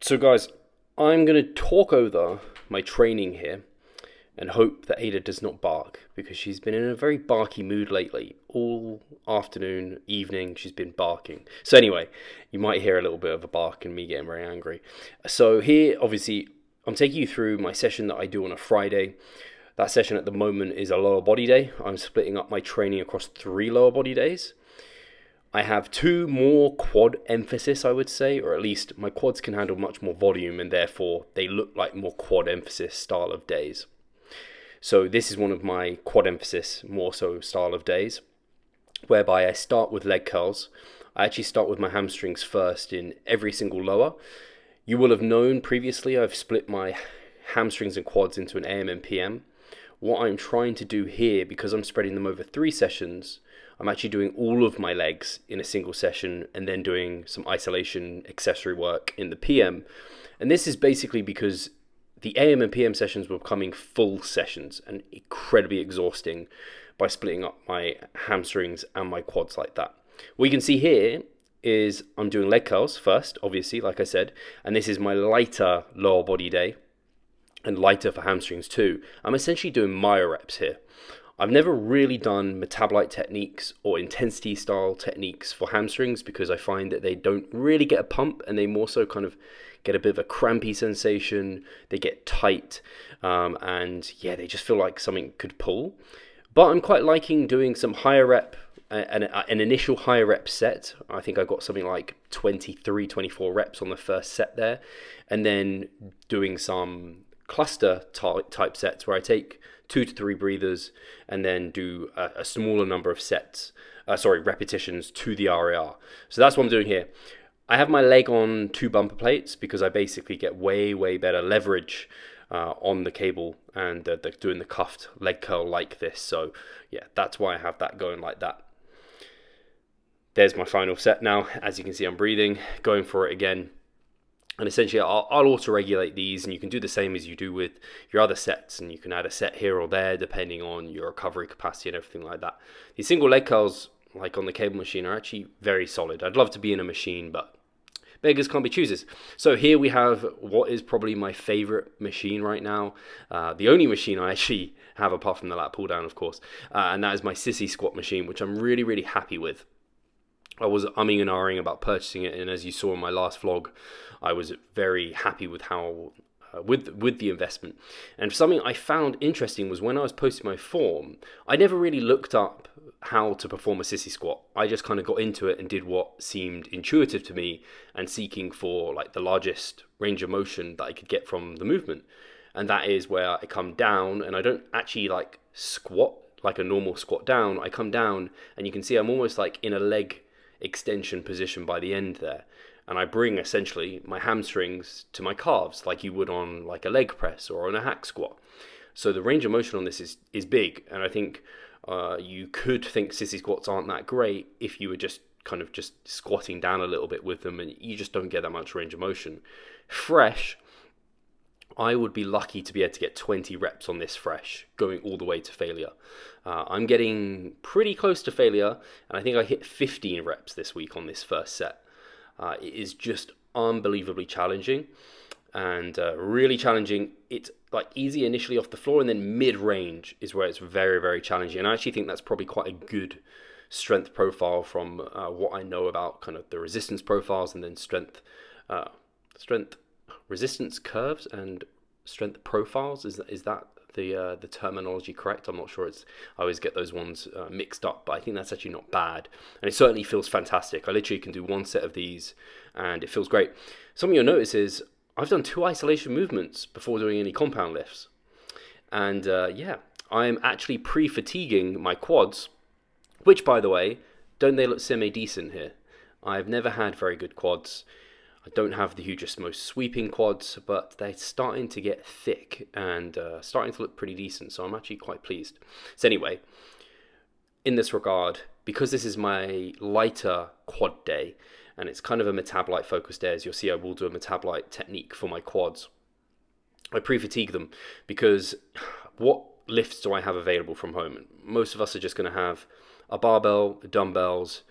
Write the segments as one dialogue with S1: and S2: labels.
S1: So guys, I'm going to talk over my training here and hope that Ada does not bark because she's been in a very barky mood lately. All afternoon, evening, she's been barking. So anyway, you might hear a little bit of a bark and me getting very angry. So here, obviously, I'm taking you through my session that I do on a Friday. That session at the moment is a lower body day. I'm splitting up my training across 3 lower body days. I have 2 more quad emphasis, I would say, or at least my quads can handle much more volume and therefore they look like more quad emphasis style of days. So this is one of my quad emphasis, more so style of days, whereby I start with leg curls. I actually start with my hamstrings first in every single lower. You will have known previously I've split my hamstrings and quads into an AM and PM. What I'm trying to do here, because I'm spreading them over 3 sessions, I'm actually doing all of my legs in a single session and then doing some isolation accessory work in the PM. And this is basically because the AM and PM sessions were becoming full sessions and incredibly exhausting by splitting up my hamstrings and my quads like that. What you can see here is I'm doing leg curls first, obviously, like I said, and this is my lighter lower body day and lighter for hamstrings too. I'm essentially doing myo reps here. I've never really done metabolite techniques or intensity style techniques for hamstrings because I find that they don't really get a pump and they more so kind of get a bit of a crampy sensation. They get tight and yeah, they just feel like something could pull. But I'm quite liking doing some higher rep, an initial higher rep set. I think I got something like 23, 24 reps on the first set there. And then doing some cluster type sets where I take 2 to 3 breathers and then do a smaller number of repetitions to the RAR. So that's what I'm doing here. I have my leg on 2 bumper plates because I basically get way better leverage on the cable and doing the cuffed leg curl like this. So yeah, that's why I have that going like that. There's my final set now. As you can see, I'm breathing, going for it again. And essentially, I'll auto-regulate these, and you can do the same as you do with your other sets, and you can add a set here or there depending on your recovery capacity and everything like that. These single leg curls, like on the cable machine, are actually very solid. I'd love to be in a machine, but beggars can't be choosers. So here we have what is probably my favorite machine right now. The only machine I actually have apart from the lat pull down, of course, and that is my sissy squat machine, which I'm really happy with. I was umming and ahhing about purchasing it, and as you saw in my last vlog, I was very happy with how with the investment. And something I found interesting was when I was posting my form, I never really looked up how to perform a sissy squat. I just kind of got into it and did what seemed intuitive to me and seeking for like the largest range of motion that I could get from the movement. And that is where I come down and I don't actually like squat like a normal squat down. I come down and you can see I'm almost like in a leg extension position by the end there, and I bring essentially my hamstrings to my calves like you would on like a leg press or on a hack squat. So the range of motion on this is big, and I think you could think sissy squats aren't that great if you were just kind of just squatting down a little bit with them and you just don't get that much range of motion. Fresh, I would be lucky to be able to get 20 reps on this fresh, going all the way to failure. I'm getting pretty close to failure, and I think I hit 15 reps this week on this first set. It is just unbelievably challenging, and really challenging. It's like easy initially off the floor, and then mid-range is where it's very challenging. And I actually think that's probably quite a good strength profile from what I know about kind of the resistance profiles, and then strength resistance curves and strength profiles. Is that the terminology correct? I'm not sure. I always get those ones mixed up, but I think that's actually not bad, and it certainly feels fantastic. I literally can do 1 set of these and it feels great. Something you'll notice is I've done 2 isolation movements before doing any compound lifts, and I'm actually pre-fatiguing my quads, which, by the way, don't they look semi-decent here? I've never had very good quads. I don't have the hugest, most sweeping quads, but they're starting to get thick and starting to look pretty decent, so I'm actually quite pleased. So anyway, in this regard, because this is my lighter quad day, and it's kind of a metabolite focused day, as you'll see I will do a metabolite technique for my quads, I pre-fatigue them because what lifts do I have available from home? Most of us are just going to have a barbell, dumbbells,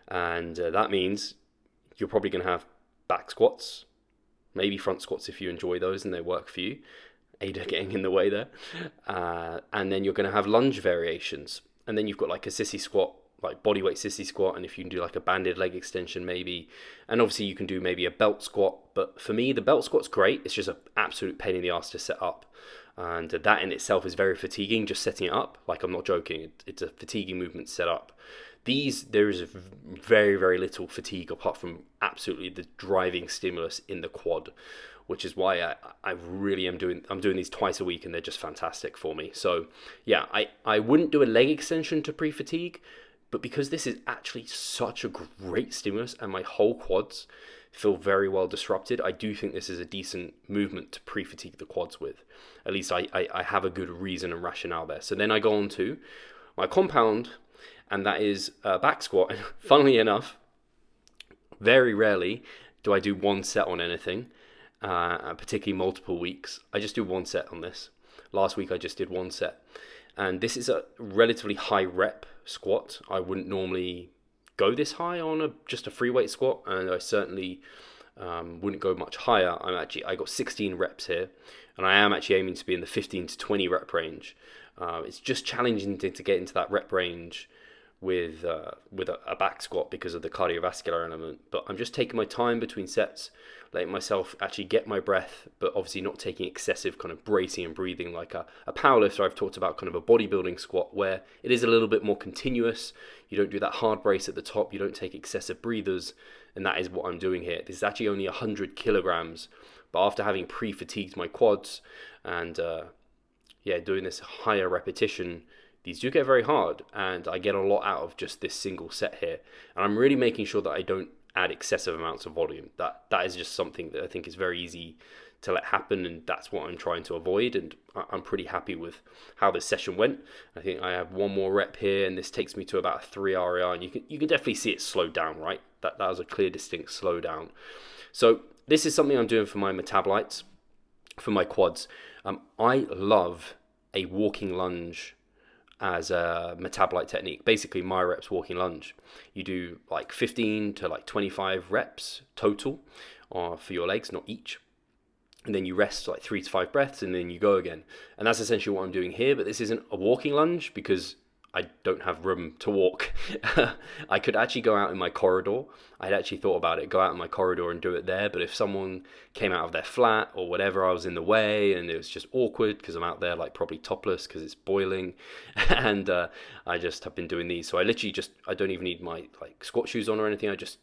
S1: and that means you're probably going to have back squats, maybe front squats if you enjoy those and they work for you. Ada getting in the way there. And then you're going to have lunge variations. And then you've got like a sissy squat, like bodyweight sissy squat, and if you can do like a banded leg extension maybe. And obviously you can do maybe a belt squat. But for me, the belt squat's great. It's just an absolute pain in the ass to set up. And that in itself is very fatiguing, just setting it up. Like, I'm not joking. It's a fatiguing movement to set up. There is very, very little fatigue apart from absolutely the driving stimulus in the quad, which is why I really I'm doing these twice a week, and they're just fantastic for me. So yeah, I wouldn't do a leg extension to pre-fatigue, but because this is actually such a great stimulus and my whole quads feel very well disrupted, I do think this is a decent movement to pre-fatigue the quads with. At least I have a good reason and rationale there. So then I go on to my compound, and that is back squat. And funnily enough, very rarely do I do one set on anything, particularly multiple weeks. I just do one set on this. Last week I just did one set. And this is a relatively high rep squat. I wouldn't normally go this high on just a free weight squat, and I certainly wouldn't go much higher. I got 16 reps here, and I am actually aiming to be in the 15 to 20 rep range. It's just challenging to get into that rep range with a back squat because of the cardiovascular element. But I'm just taking my time between sets, letting myself actually get my breath, but obviously not taking excessive kind of bracing and breathing like a powerlifter. I've talked about kind of a bodybuilding squat where it is a little bit more continuous. You don't do that hard brace at the top. You don't take excessive breathers. And that is what I'm doing here. This is actually only 100 kilograms. But after having pre-fatigued my quads and doing this higher repetition, these do get very hard, and I get a lot out of just this single set here. And I'm really making sure that I don't add excessive amounts of volume. That is just something that I think is very easy to let happen, and that's what I'm trying to avoid. And I'm pretty happy with how this session went. I think I have one more rep here, and this takes me to about a 3 RAR, and you can definitely see it slowed down, right? That was a clear, distinct slowdown. So this is something I'm doing for my metabolites, for my quads. I love a walking lunge as a metabolite technique. Basically, my reps walking lunge. You do like 15 to like 25 reps total for your legs, not each. And then you rest like 3 to 5 breaths, and then you go again. And that's essentially what I'm doing here, but this isn't a walking lunge because I don't have room to walk. I could actually go out in my corridor. I'd actually thought about it, go out in my corridor and do it there. But if someone came out of their flat or whatever, I was in the way, and it was just awkward because I'm out there like probably topless because it's boiling. And I just have been doing these. So I literally I don't even need my like squat shoes on or anything. I just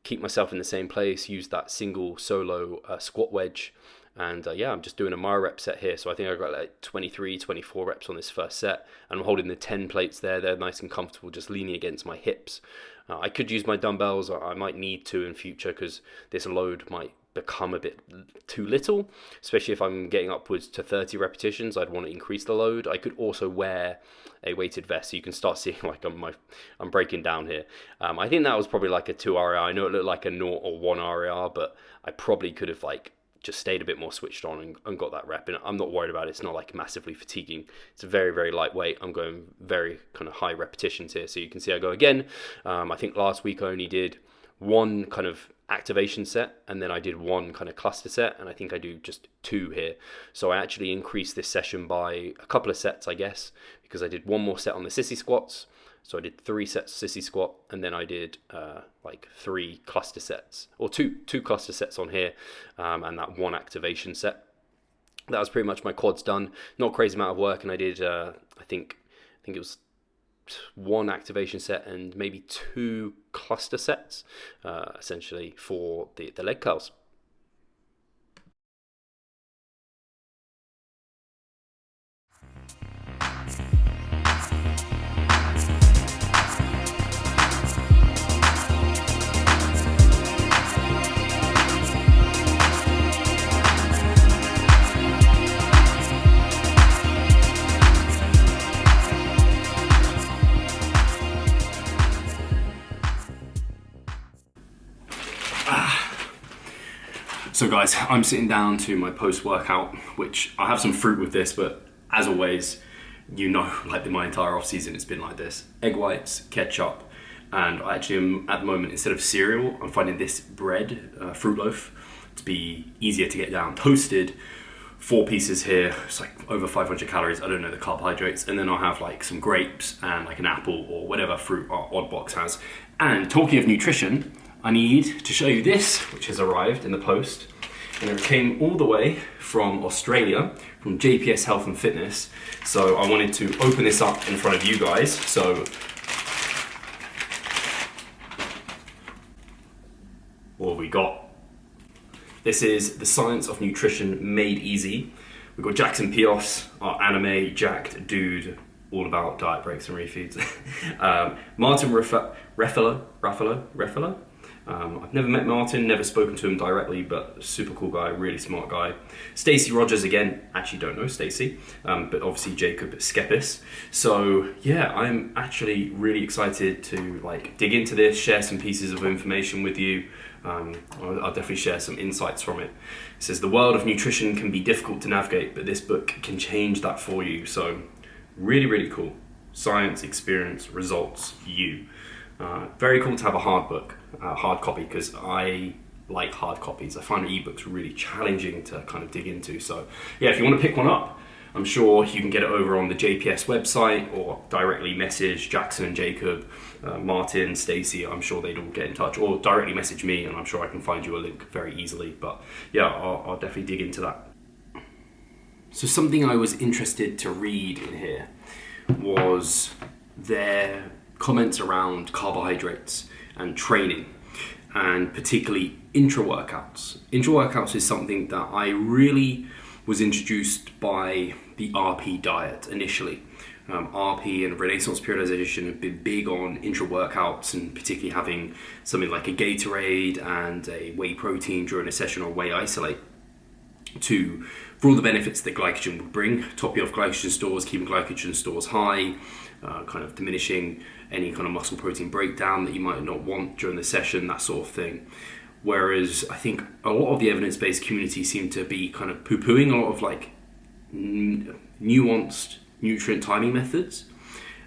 S1: keep myself in the same place, use that single solo squat wedge. And I'm just doing a myo rep set here. So I think I got like 23, 24 reps on this first set. And I'm holding the 10 plates there. They're nice and comfortable, just leaning against my hips. I could use my dumbbells. I might need to in future because this load might become a bit too little, especially if I'm getting upwards to 30 repetitions. I'd want to increase the load. I could also wear a weighted vest, so you can start seeing like I'm breaking down here. I think that was probably like a 2 RAR. I know it looked like a 0 or 1 RAR, but I probably could have like just stayed a bit more switched on and got that rep. And I'm not worried about it. It's not like massively fatiguing. It's very, very lightweight. I'm going very kind of high repetitions here. So you can see I go again. I think last week I only did one kind of activation set, and then I did one kind of cluster set, and I think I do just 2 here. So I actually increased this session by a couple of sets, I guess, because I did one more set on the sissy squats. So I did 3 sets sissy squat, and then I did like 3 cluster sets, or two cluster sets on here, and that 1 activation set. That was pretty much my quads done. Not a crazy amount of work, and I did I think it was 1 activation set and maybe 2 cluster sets, essentially for the leg curls. So guys, I'm sitting down to my post-workout, which I have some fruit with this, but as always, you know, like my entire off season, it's been like this. Egg whites, ketchup, and I actually am, at the moment, instead of cereal, I'm finding this bread, fruit loaf. to be easier to get down. Toasted, 4 pieces here, it's like over 500 calories, I don't know the carbohydrates, and then I'll have like some grapes and like an apple or whatever fruit our odd box has. And talking of nutrition, I need to show you this, which has arrived in the post, and it came all the way from Australia, from JPS Health and Fitness. So I wanted to open this up in front of you guys. So what have we got? This is the science of nutrition made easy. We've got Jackson Pios, our anime jacked dude, all about diet breaks and refeeds. Martin Raffaello. I've never met Martin, never spoken to him directly, but super cool guy, really smart guy. Stacey Rogers again, actually don't know Stacey, but obviously Jacob Skepis. So yeah, I'm actually really excited to like dig into this, share some pieces of information with you. I'll definitely share some insights from it. It says the world of nutrition can be difficult to navigate, but this book can change that for you. So really, really cool. Science, experience, results, you. Very cool to have a hard copy, because I like hard copies. I find ebooks really challenging to kind of dig into. So yeah, if you want to pick one up, I'm sure you can get it over on the JPS website or directly message Jackson and Jacob, Martin, Stacey. I'm sure they'd all get in touch, or directly message me and I'm sure I can find you a link very easily. But yeah, I'll definitely dig into that. So something I was interested to read in here was their comments around carbohydrates and training, and particularly intra-workouts. Intra-workouts is something that I really was introduced by the RP diet initially. RP and Renaissance Periodization have been big on intra-workouts, and particularly having something like a Gatorade and a whey protein during a session, or whey isolate, for all the benefits that glycogen would bring, topping off glycogen stores, keeping glycogen stores high, kind of diminishing any kind of muscle protein breakdown that you might not want during the session, that sort of thing. Whereas I think a lot of the evidence-based community seem to be kind of poo-pooing a lot of like nuanced nutrient timing methods.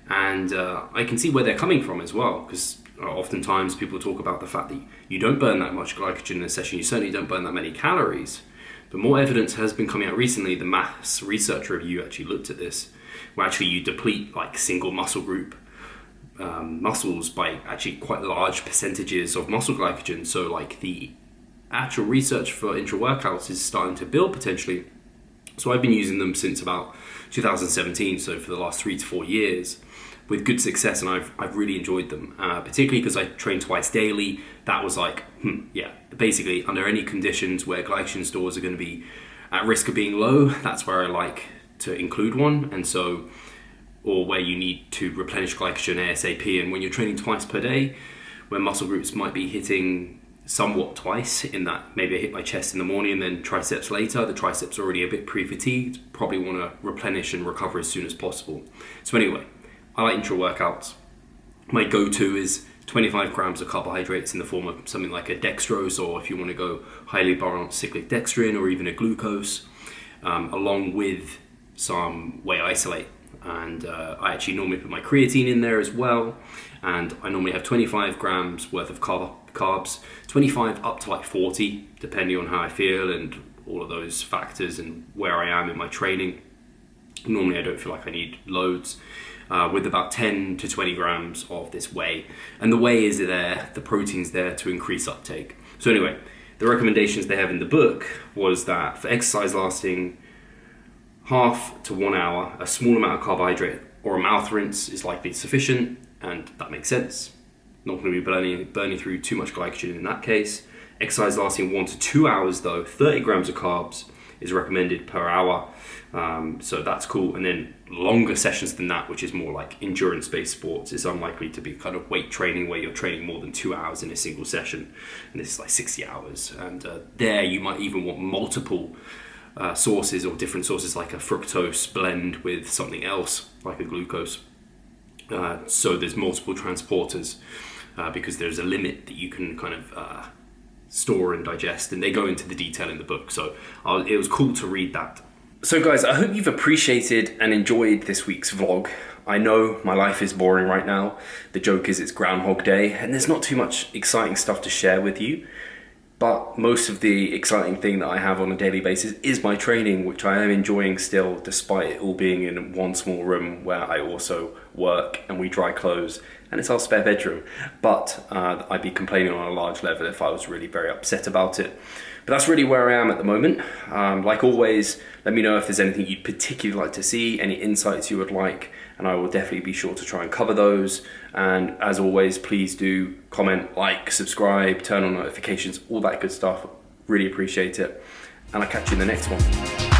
S1: And I can see where they're coming from as well, because oftentimes people talk about the fact that you don't burn that much glycogen in a session, you certainly don't burn that many calories. But more evidence has been coming out recently. The mass research review actually looked at this, where actually you deplete like single muscle group muscles by actually quite large percentages of muscle glycogen. So like the actual research for intra-workouts is starting to build potentially. So I've been using them since about 2017, so for the last 3 to 4 years, with good success, and I've really enjoyed them, particularly because I train twice daily. That was like, basically under any conditions where glycogen stores are going to be at risk of being low, that's where I like to include one. And so, or where you need to replenish glycogen ASAP, and when you're training twice per day, where muscle groups might be hitting somewhat twice, in that maybe I hit my chest in the morning and then triceps later, the triceps are already a bit pre-fatigued, probably want to replenish and recover as soon as possible. So anyway, I like intra-workouts. My go-to is 25 grams of carbohydrates in the form of something like a dextrose, or if you want to go highly balanced cyclic dextrin, or even a glucose, along with some whey isolate. And I actually normally put my creatine in there as well. And I normally have 25 grams worth of carbs, 25 up to like 40, depending on how I feel and all of those factors and where I am in my training. Normally I don't feel like I need loads. With about 10 to 20 grams of this whey. And the whey is there, the protein's there to increase uptake. So anyway, the recommendations they have in the book was that for exercise lasting half to 1 hour, a small amount of carbohydrate or a mouth rinse is likely sufficient, and that makes sense. Not going to be burning through too much glycogen in that case. Exercise lasting 1 to 2 hours though, 30 grams of carbs is recommended per hour. So that's cool. And then longer sessions than that, which is more like endurance-based sports, is unlikely to be kind of weight training where you're training more than 2 hours in a single session. And this is like 60 hours. And there you might even want multiple sources, or different sources, like a fructose blend with something else like a glucose. So there's multiple transporters because there's a limit that you can kind of store and digest, and they go into the detail in the book. So it was cool to read that. So guys, I hope you've appreciated and enjoyed this week's vlog. I know my life is boring right now. The joke is it's Groundhog Day and there's not too much exciting stuff to share with you. But most of the exciting thing that I have on a daily basis is my training, which I am enjoying still, despite it all being in one small room where I also work and we dry clothes, and it's our spare bedroom. But I'd be complaining on a large level if I was really very upset about it. But that's really where I am at the moment. Like always, let me know if there's anything you'd particularly like to see, any insights you would like, and I will definitely be sure to try and cover those. And as always, please do comment, like, subscribe, turn on notifications, all that good stuff. Really appreciate it. And I'll catch you in the next one.